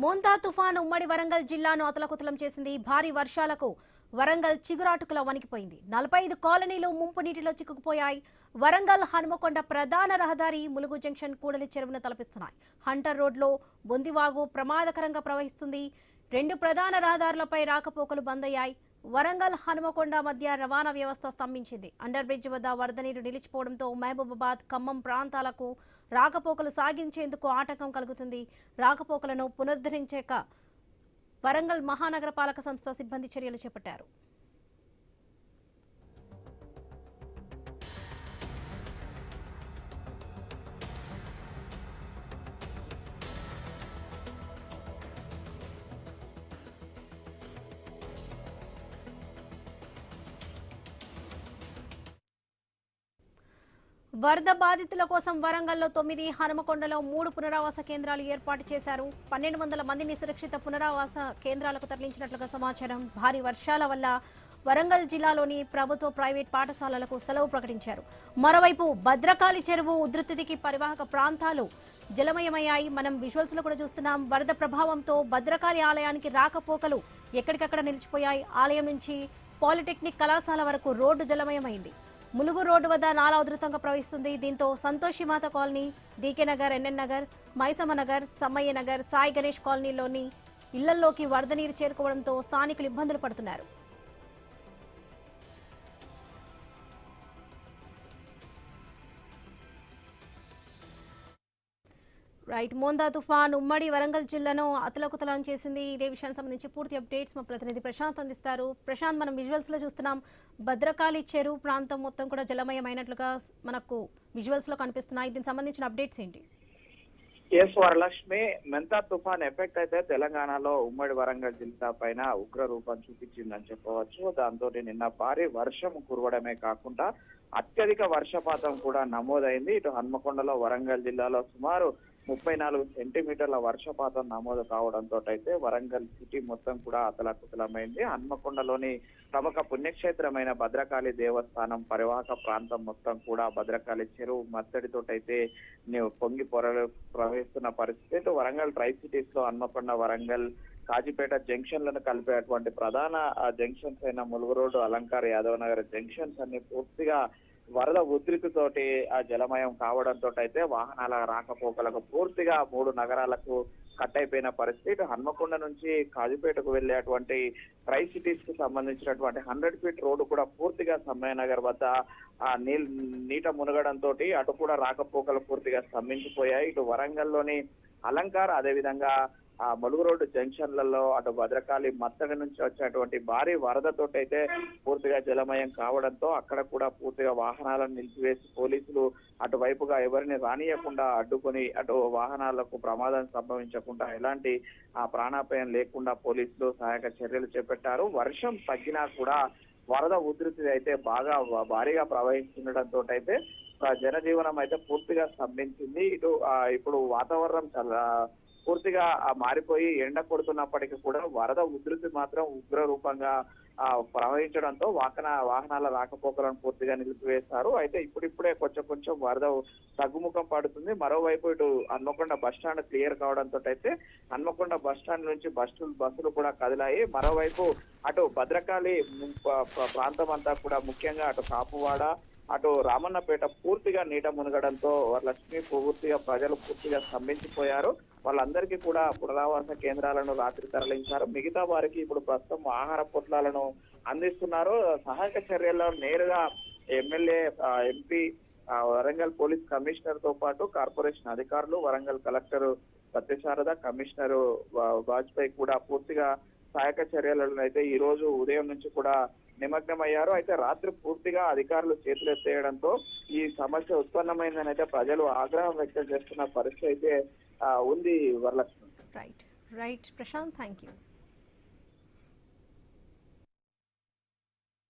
మోంతా తుఫాను ఉమ్మడి వరంగల్ జిల్లాను అతలకుతలం చేసింది. భారీ వర్షాలకు వరంగల్ చిగురాటుకులా వణికిపోయింది. 45 కాలనీలు ముంపు నీటిలో చిక్కుకుపోయాయి. వరంగల్ హనుమకొండ ప్రధాన రహదారి ములుగు జంక్షన్ కూడలి చెరువును తలపిస్తున్నాయి. హంటర్ రోడ్లో బొందివాగు ప్రమాదకరంగా ప్రవహిస్తుంది. 2 ప్రధాన రహదారులపై రాకపోకలు బంద్ అయ్యాయి. వరంగల్ హనుమకొండ మధ్య రవాణా వ్యవస్థ స్తంభించింది. అండర్ బ్రిడ్జ్ వద్ద వరద నీరు నిలిచిపోవడంతో మహబూబాబాద్, ఖమ్మం ప్రాంతాలకు రాకపోకలు సాగించేందుకు ఆటంకం కలుగుతుంది. రాకపోకలను పునరుద్ధరించాక వరంగల్ మహానగరపాలక సంస్థ సిబ్బంది చర్యలు చేపట్టారు. వరద బాధితుల కోసం వరంగల్లో 9, హనుమకొండలో 3 పునరావాస కేంద్రాలు ఏర్పాటు చేశారు. 1200 మందిని సురక్షిత పునరావాస కేంద్రాలకు తరలించినట్లుగా సమాచారం. భారీ వర్షాల వల్ల వరంగల్ జిల్లాలోని ప్రభుత్వ, ప్రైవేట్ పాఠశాలలకు సెలవు ప్రకటించారు. మరోవైపు భద్రకాళి చెరువు ఉధృతికి పరివాహక ప్రాంతాలు జలమయమయ్యాయి. మనం విజువల్స్ లో కూడా చూస్తున్నాం. వరద ప్రభావంతో భద్రకాళి ఆలయానికి రాకపోకలు ఎక్కడికక్కడ నిలిచిపోయాయి. ఆలయం నుంచి పాలిటెక్నిక్ కళాశాల వరకు రోడ్డు జలమయమైంది. ములుగు రోడ్డు వద్ద నాలా ఉధృతంగా ప్రవహిస్తుంది. దీంతో Santoshimata colony, DK Nagar, NN Nagar, Maisamma Nagar, Sammaiah Nagar, Sai Ganesh కాలనీలోని ఇళ్లలోకి వరద నీరు చేరుకోవడంతో స్థానికులు ఇబ్బందులు పడుతున్నారు. రైట్, మోందా తుఫాన్ ఉమ్మడి వరంగల్ జిల్లాను అతలకుతలం చేసింది. ఇదే విషయానికి సంబంధించి పూర్తి అప్డేట్స్ మా ప్రతినిధి ప్రశాంత్ అందిస్తారు. ప్రశాంత్, మనం విజువల్స్ లో చూస్తున్నాం, భద్రకాళి చెరువు ప్రాంతం మొత్తం కూడా జలమయమైనట్లుగా మనకు విజువల్స్ లో కనిపిస్తున్నాయి. దీనికి సంబంధించిన అప్డేట్స్ ఏంటి? ఎస్ వరలక్ష్మి, మెంతా తుఫాన్ ఎఫెక్ట్ అయితే తెలంగాణలో ఉమ్మడి వరంగల్ జిల్లా పైన ఉగ్ర రూపం చూపించిందని చెప్పవచ్చు. దాంతో నిన్న భారీ వర్షం కురవడమే కాకుండా అత్యధిక వర్షపాతం కూడా నమోదైంది. ఇటు హన్మకొండలో, వరంగల్ జిల్లాలో సుమారు 34 సెంటీమీటర్ల వర్షపాతం నమోదు కావడంతో అయితే వరంగల్ సిటీ మొత్తం కూడా అతలకుతలమైంది. హన్మకొండలోని ప్రముఖ పుణ్యక్షేత్రమైన భద్రకాళి దేవస్థానం పరివాహక ప్రాంతం మొత్తం కూడా భద్రకాళి చెరువు మత్తడితోటైతే పొంగి ప్రవహిస్తున్న పరిస్థితి. వరంగల్ ట్రై సిటీస్ లో హన్మకొండ, వరంగల్, కాజీపేట జంక్షన్లను కలిపేటువంటి ప్రధాన జంక్షన్స్ అయిన ములుగు రోడ్డు, అలంకార్, యాదవ్ నగర్ జంక్షన్స్ అన్ని పూర్తిగా వరద ఉధృతితోటి ఆ జలమయం కావడంతో అయితే వాహనాల రాకపోకలకు పూర్తిగా 3 నగరాలకు కట్ అయిపోయిన పరిస్థితి. హన్మకొండ నుంచి కాజీపేటకు వెళ్లేటువంటి ట్రై సిటీస్ కు సంబంధించినటువంటి 100 ఫీట్ రోడ్డు కూడా పూర్తిగా సమ్మయ్య నగర్ వద్ద నీట మునగడంతో అటు కూడా రాకపోకలు పూర్తిగా స్తంభించిపోయాయి. ఇటు వరంగల్లోని అలంకార్, అదేవిధంగా ములుగు రోడ్డు జంక్షన్లలో అటు భద్రకాళి మత్తడి నుంచి వచ్చేటువంటి భారీ వరదతోటి అయితే పూర్తిగా జలమయం కావడంతో అక్కడ కూడా పూర్తిగా వాహనాలను నిలిపివేసి పోలీసులు అటువైపుగా ఎవరిని రానియకుండా అడ్డుకొని అటు వాహనాలకు ప్రమాదం సంభవించకుండా ఎలాంటి ప్రాణాపాయం లేకుండా పోలీసులు సహాయక చర్యలు చేపట్టారు. వర్షం తగ్గినా కూడా వరద ఉధృతి అయితే బాగా భారీగా ప్రవహిస్తుండటంతో అయితే జనజీవనం అయితే పూర్తిగా స్తంభించింది. ఇప్పుడు వాతావరణం పూర్తిగా మారిపోయి ఎండ కొడుతున్నప్పటికీ కూడా వరద ఉధృతి మాత్రం ఉగ్ర రూపంగా ప్రవహించడంతో వాహనాల రాకపోకలను పూర్తిగా నిలిపివేస్తారు. అయితే ఇప్పుడిప్పుడే కొంచెం వరద తగ్గుముఖం పడుతుంది. మరోవైపు ఇటు హన్మకొండ బస్టాండ్ క్లియర్ కావడంతో అయితే హన్మకొండ బస్టాండ్ నుంచి బస్సులు కూడా కదిలాయి. మరోవైపు అటు భద్రకాళి ప్రాంతం అంతా కూడా ముఖ్యంగా అటు కాపువాడ, అటు రామన్నపేట పూర్తిగా నీట మునగడంతో వరలక్ష్మి ప్రజలు పూర్తిగా స్తంభించిపోయారు. వాళ్ళందరికీ కూడా పునరావాస కేంద్రాలను రాత్రి తరలించారు. మిగతా వారికి ఇప్పుడు ప్రస్తుతం ఆహార పొట్లాలను అందిస్తున్నారు. సహాయక చర్యల్లో నేరుగా MLA, MP, Warangal police commissioner తో పాటు కార్పొరేషన్ అధికారులు, వరంగల్ కలెక్టర్ సత్యశారద, కమిషనర్ వాజ్పేయి కూడా పూర్తిగా సహాయక చర్యలను అయితే ఈ రోజు ఉదయం నుంచి కూడా నిమగ్నమయ్యారు. అయితే రాత్రి పూర్తిగా అధికారులు చేతులెత్తేయడంతో ఈ సమస్య ఉత్పన్నమైందని అయితే ప్రజలు ఆగ్రహం వ్యక్తం చేస్తున్న పరిస్థితి అయితే ఉంది. Varalakshmi. Right Prashanth, thank you.